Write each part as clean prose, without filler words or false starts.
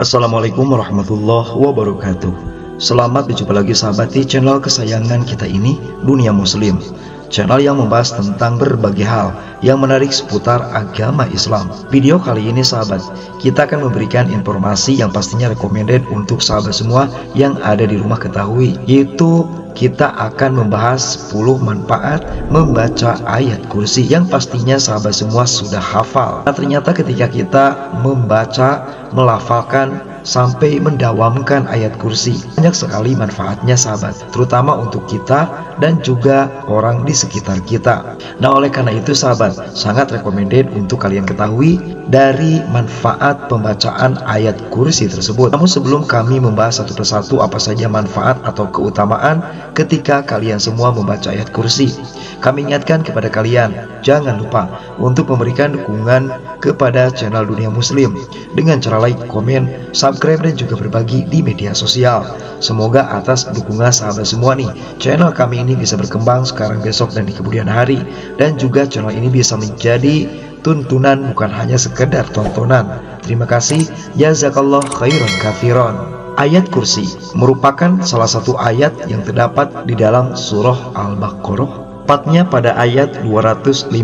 Assalamualaikum warahmatullahi wabarakatuh. Selamat berjumpa lagi sahabat di channel kesayangan kita ini, Dunia Muslim. Channel yang membahas tentang berbagai hal yang menarik seputar agama Islam. Video kali ini sahabat, kita akan memberikan informasi yang pastinya recommended untuk sahabat semua yang ada di rumah ketahui, yaitu kita akan membahas 10 manfaat membaca ayat kursi yang pastinya sahabat semua sudah hafal. Nah, ternyata ketika kita membaca, melafalkan sampai mendawamkan ayat kursi, banyak sekali manfaatnya sahabat, terutama untuk kita dan juga orang di sekitar kita. Nah, oleh karena itu sahabat, sangat recommended untuk kalian ketahui dari manfaat pembacaan ayat kursi tersebut. Namun sebelum kami membahas satu persatu apa saja manfaat atau keutamaan ketika kalian semua membaca ayat kursi, kami ingatkan kepada kalian, jangan lupa untuk memberikan dukungan kepada channel Dunia Muslim dengan cara like, komen, subscribe, dan juga berbagi di media sosial. Semoga atas dukungan sahabat semua nih, channel kami ini bisa berkembang sekarang, besok, dan di kemudian hari. Dan juga channel ini bisa menjadi tuntunan, bukan hanya sekedar tontonan. Terima kasih, jazakallah khairan katsiran. Ayat kursi merupakan salah satu ayat yang terdapat di dalam surah Al-Baqarah, tepatnya pada ayat 255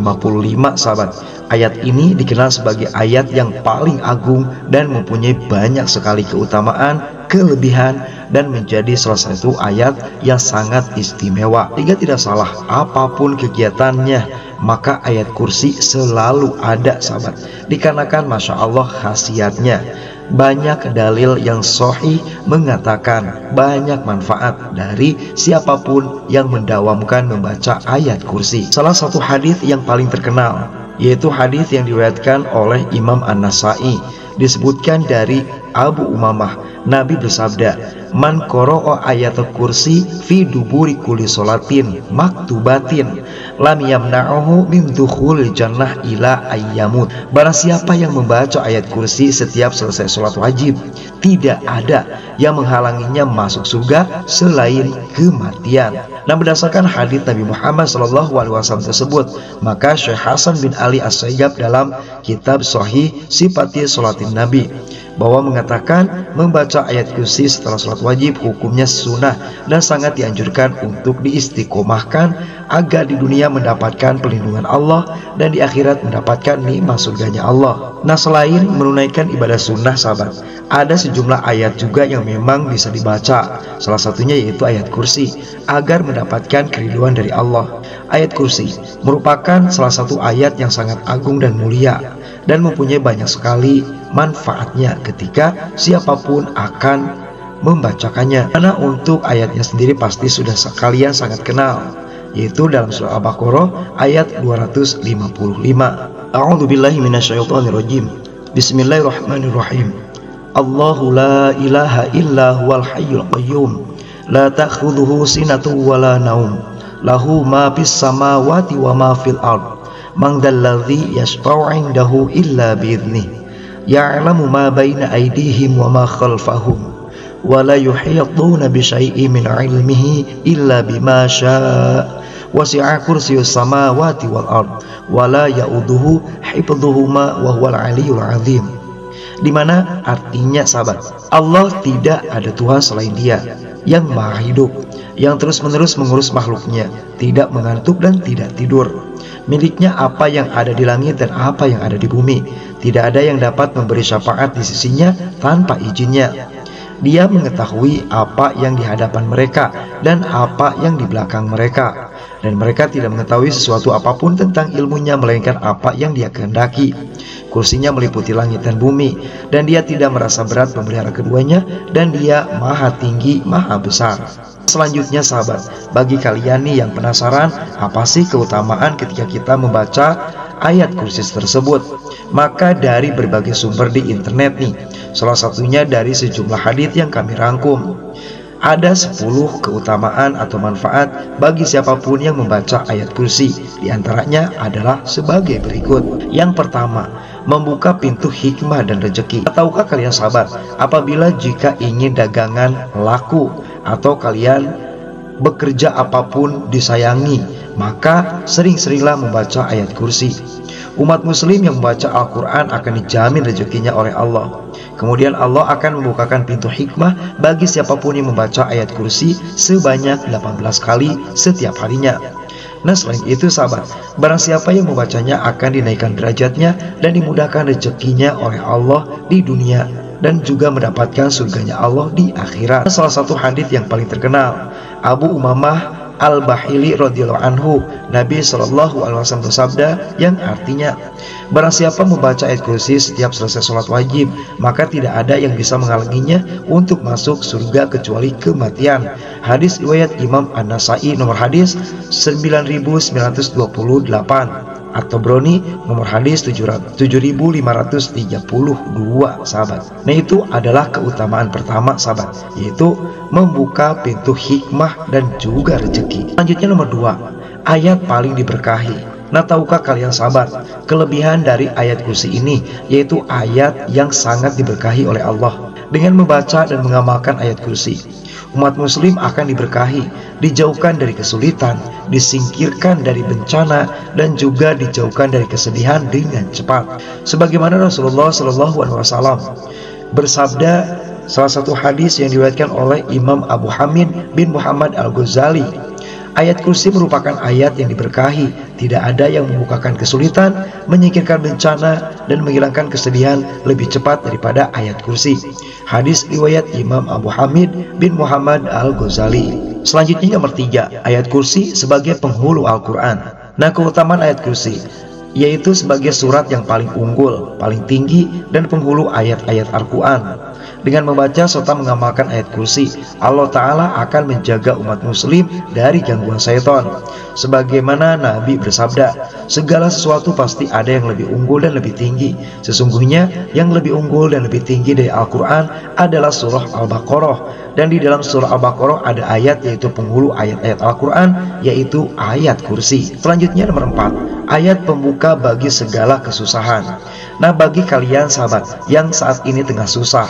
sahabat. Ayat ini dikenal sebagai ayat yang paling agung dan mempunyai banyak sekali keutamaan, kelebihan, dan menjadi salah satu ayat yang sangat istimewa. Jika tidak salah apapun kegiatannya, maka ayat kursi selalu ada sahabat, dikarenakan Masya Allah khasiatnya. Banyak dalil yang sahih mengatakan banyak manfaat dari siapapun yang mendawamkan membaca ayat kursi. Salah satu hadis yang paling terkenal yaitu hadis yang diriwayatkan oleh Imam An-Nasai, disebutkan dari Abu Umamah, Nabi bersabda, "Man qara'a ayatul kursi fi duburi kulli sholatin maktubatin lam yamna'uhu min dukhulil jannah ila ayyamut." Barang siapa yang membaca ayat kursi setiap selesai sholat wajib, tidak ada yang menghalanginya masuk surga selain kematian. Nah, berdasarkan hadis Nabi Muhammad SAW tersebut, maka Syekh Hasan bin Ali As-Sayyab dalam kitab Sahih Sifatil Sholatin Nabi bahwa mengatakan membaca ayat kursi setelah sholat wajib hukumnya sunnah dan sangat dianjurkan untuk diistiqomahkan agar di dunia mendapatkan perlindungan Allah dan di akhirat mendapatkan nikmat surganya Allah. Nah, selain menunaikan ibadah sunnah sahabat, ada sejumlah ayat juga yang memang bisa dibaca. Salah satunya yaitu ayat kursi agar mendapatkan keriduan dari Allah. Ayat kursi merupakan salah satu ayat yang sangat agung dan mulia dan mempunyai banyak sekali manfaatnya ketika siapapun akan membacakannya. Karena untuk ayatnya sendiri pasti sudah kalian sangat kenal, yaitu dalam surah Al-Baqarah ayat 255. A'udzubillahi minasyaitonirrajim. Bismillahirrahmanirrahim. Allahu la ilaha illa huwal hayyul qayyum la ta'khudhuhu sinatun wa la naum lahu ma fis samawati wa ma fil ard man dzalladzi yashfa'u 'indahu illa bi'idhnihi ya'lamu ma baina aydihim wa ma khalfahum wa la yuhituna bi syai'in min 'ilmihi illa bima syaa' wasi'a kursiyyus samawati wal ard wa la ya'uduhu hifdhuhuma wa huwal 'aliyyul 'azim. Di mana artinya sahabat, Allah tidak ada Tuhan selain Dia yang maha hidup, yang terus-menerus mengurus makhluknya, tidak mengantuk dan tidak tidur. Miliknya apa yang ada di langit dan apa yang ada di bumi. Tidak ada yang dapat memberi syafaat di sisinya tanpa izinnya. Dia mengetahui apa yang di hadapan mereka dan apa yang di belakang mereka, dan mereka tidak mengetahui sesuatu apapun tentang ilmunya melainkan apa yang Dia kehendaki. Kursinya meliputi langit dan bumi, dan Dia tidak merasa berat memelihara keduanya, dan Dia maha tinggi, maha besar. Selanjutnya sahabat, bagi kalian nih yang penasaran apa sih keutamaan ketika kita membaca ayat kursi tersebut, maka dari berbagai sumber di internet nih, salah satunya dari sejumlah hadits yang kami rangkum, ada 10 keutamaan atau manfaat bagi siapapun yang membaca ayat kursi. Di antaranya adalah sebagai berikut. Yang pertama, membuka pintu hikmah dan rezeki. Tahukah kalian sahabat, apabila jika ingin dagangan laku atau kalian bekerja apapun disayangi, maka sering-seringlah membaca ayat kursi. Umat muslim yang membaca Al-Quran akan dijamin rezekinya oleh Allah. Kemudian Allah akan membukakan pintu hikmah bagi siapapun yang membaca ayat kursi sebanyak 18 kali setiap harinya. Nah, selain itu sahabat, barang siapa yang membacanya akan dinaikkan derajatnya dan dimudahkan rezekinya oleh Allah di dunia dan juga mendapatkan surganya Allah di akhirat. Salah satu hadits yang paling terkenal, Abu Umamah Al-Bahili radhiyallahu anhu, Nabi sallallahu alaihi wasallam bersabda yang artinya, barang siapa membaca ayat kursi setiap selesai sholat wajib, maka tidak ada yang bisa menghalanginya untuk masuk surga kecuali kematian. Hadis riwayat Imam An-Nasai, nomor hadis 9928, atau Broni nomor hadis 7532, sahabat. Nah, itu adalah keutamaan pertama sahabat, yaitu membuka pintu hikmah dan juga rezeki. Selanjutnya nomor 2, ayat paling diberkahi. Nah, tahukah kalian sahabat kelebihan dari ayat kursi ini, yaitu ayat yang sangat diberkahi oleh Allah. Dengan membaca dan mengamalkan ayat kursi, umat muslim akan diberkahi, dijauhkan dari kesulitan, disingkirkan dari bencana, dan juga dijauhkan dari kesedihan dengan cepat. Sebagaimana Rasulullah SAW bersabda, salah satu hadis yang diriwayatkan oleh Imam Abu Hamid bin Muhammad Al-Ghazali, ayat kursi merupakan ayat yang diberkahi. Tidak ada yang membukakan kesulitan, menyingkirkan bencana, dan menghilangkan kesedihan lebih cepat daripada ayat kursi. Hadis riwayat Imam Abu Hamid bin Muhammad Al-Ghazali. Selanjutnya nomor 3, ayat kursi sebagai penghulu Al-Quran. Nah, keutamaan ayat kursi yaitu sebagai surat yang paling unggul, paling tinggi, dan penghulu ayat-ayat Al-Quran. Dengan membaca serta mengamalkan ayat kursi, Allah Ta'ala akan menjaga umat muslim dari gangguan syaitan. Sebagaimana Nabi bersabda, segala sesuatu pasti ada yang lebih unggul dan lebih tinggi. Sesungguhnya yang lebih unggul dan lebih tinggi dari Al-Quran adalah surah Al-Baqarah. Dan di dalam surah Al-Baqarah ada ayat yaitu penghulu ayat-ayat Al-Quran, yaitu ayat kursi. Selanjutnya nomor 4, ayat pembuka bagi segala kesusahan. Nah, bagi kalian sahabat yang saat ini tengah susah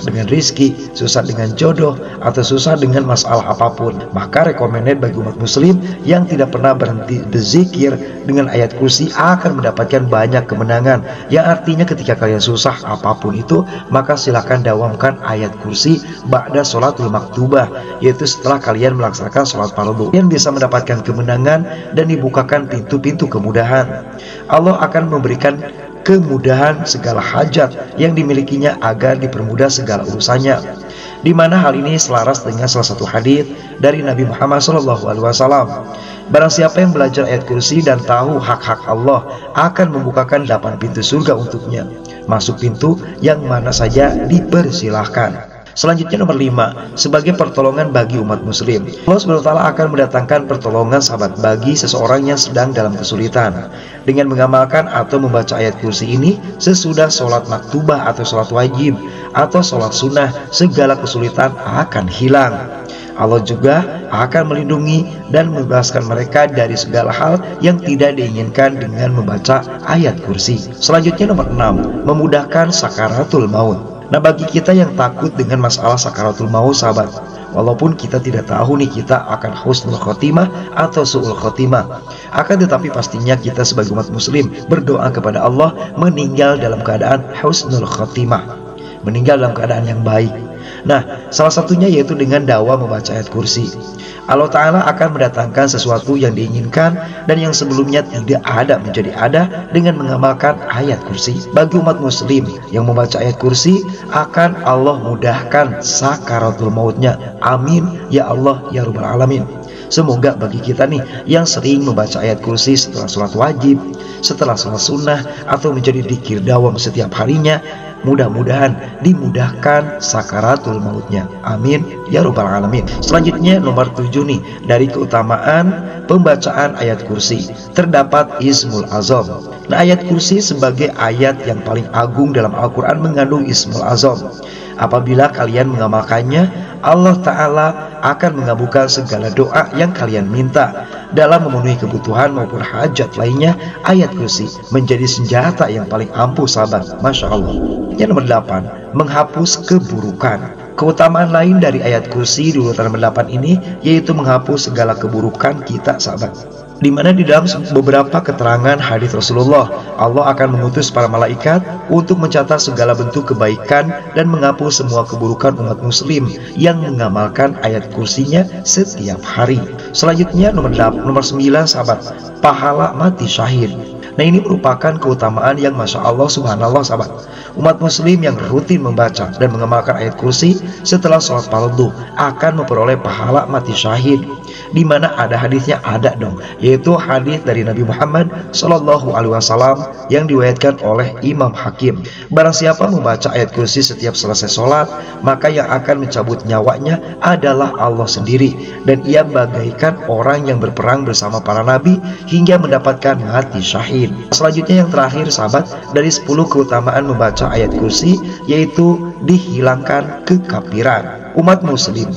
dengan rizki, susah dengan jodoh, atau susah dengan masalah apapun, maka recommended bagi umat muslim yang tidak pernah berhenti berzikir dengan ayat kursi akan mendapatkan banyak kemenangan. Yang artinya ketika kalian susah apapun itu, maka silahkan dawamkan ayat kursi ba'da sholatul maktubah, yaitu setelah kalian melaksanakan sholat fardu. Kalian bisa mendapatkan kemenangan dan dibukakan pintu-pintu kemudahan. Allah akan memberikan kemudahan segala hajat yang dimilikinya agar dipermudah segala urusannya. Di mana hal ini selaras dengan salah satu hadis dari Nabi Muhammad SAW. Barang siapa yang belajar ayat kursi dan tahu hak-hak Allah, akan membukakan 8 pintu surga untuknya. Masuk pintu yang mana saja dipersilahkan. Selanjutnya nomor 5, sebagai pertolongan bagi umat muslim. Allah SWT akan mendatangkan pertolongan sahabat bagi seseorang yang sedang dalam kesulitan. Dengan mengamalkan atau membaca ayat kursi ini sesudah sholat maktubah atau sholat wajib atau sholat sunnah, segala kesulitan akan hilang. Allah juga akan melindungi dan membebaskan mereka dari segala hal yang tidak diinginkan dengan membaca ayat kursi. Selanjutnya nomor 6, memudahkan sakaratul maut. Nah, bagi kita yang takut dengan masalah sakaratul maut sahabat, walaupun kita tidak tahu nih kita akan husnul khotimah atau su'ul khotimah, akan tetapi pastinya kita sebagai umat muslim berdoa kepada Allah meninggal dalam keadaan husnul khotimah, meninggal dalam keadaan yang baik. Nah, salah satunya yaitu dengan dawa membaca ayat kursi. Allah Ta'ala akan mendatangkan sesuatu yang diinginkan dan yang sebelumnya tidak ada menjadi ada dengan mengamalkan ayat kursi. Bagi umat muslim yang membaca ayat kursi, akan Allah mudahkan sakaratul mautnya. Amin ya Allah ya Rabbal Alamin. Semoga bagi kita nih yang sering membaca ayat kursi setelah sholat wajib, setelah sholat sunnah, atau menjadi dzikir dawam setiap harinya, mudah-mudahan dimudahkan sakaratul mautnya. Amin ya Rabbal Alamin. Selanjutnya nomor 7 nih, dari keutamaan pembacaan ayat kursi terdapat Ismul Azam. Nah, ayat kursi sebagai ayat yang paling agung dalam Al-Quran mengandung Ismul Azam. Apabila kalian mengamalkannya, Allah Ta'ala akan mengabulkan segala doa yang kalian minta. Dalam memenuhi kebutuhan maupun hajat lainnya, ayat kursi menjadi senjata yang paling ampuh sahabat. Masya Allah. Yang nomor 8, menghapus keburukan. Keutamaan lain dari ayat kursi di urutan nomor 8 ini yaitu menghapus segala keburukan kita sahabat. di mana di dalam beberapa keterangan hadis Rasulullah, Allah akan mengutus para malaikat untuk mencatat segala bentuk kebaikan dan menghapus semua keburukan umat muslim yang mengamalkan ayat kursinya setiap hari. Selanjutnya nomor 9, sahabat, pahala mati syahid. Nah, ini merupakan keutamaan yang Masya Allah subhanallah, sahabat. Umat muslim yang rutin membaca dan mengamalkan ayat kursi setelah sholat fardu akan memperoleh pahala mati syahid. Di mana ada hadisnya, ada dong, yaitu hadis dari Nabi Muhammad SAW yang diriwayatkan oleh Imam Hakim. Barang siapa membaca ayat kursi setiap selesai sholat, maka yang akan mencabut nyawanya adalah Allah sendiri, dan ia bagaikan orang yang berperang bersama para nabi hingga mendapatkan mati syahid. Selanjutnya yang terakhir, sahabat, dari 10 keutamaan membaca ayat kursi, yaitu dihilangkan kekafiran. Umat muslim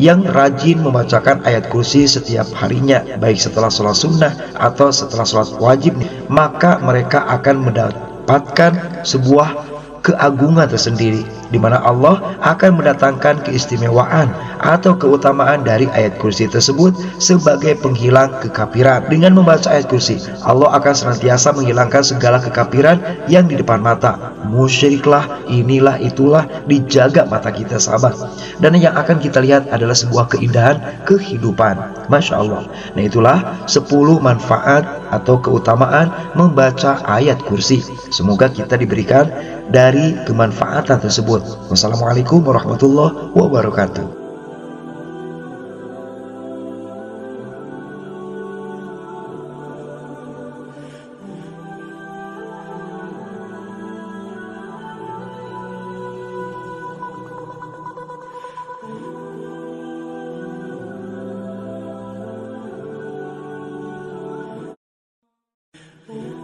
yang rajin membacakan ayat kursi setiap harinya, baik setelah sholat sunnah atau setelah sholat wajib, maka mereka akan mendapatkan sebuah keagungan tersendiri, di mana Allah akan mendatangkan keistimewaan atau keutamaan dari ayat kursi tersebut sebagai penghilang kekafiran. Dengan membaca ayat kursi, Allah akan senantiasa menghilangkan segala kekafiran yang di depan mata. Musyriklah, inilah itulah, dijaga mata kita, sahabat. Dan yang akan kita lihat adalah sebuah keindahan kehidupan. Masya Allah. Nah, itulah 10 manfaat atau keutamaan membaca ayat kursi. Semoga kita diberikan dari kemanfaatan tersebut. Wassalamualaikum warahmatullahi wabarakatuh. Oh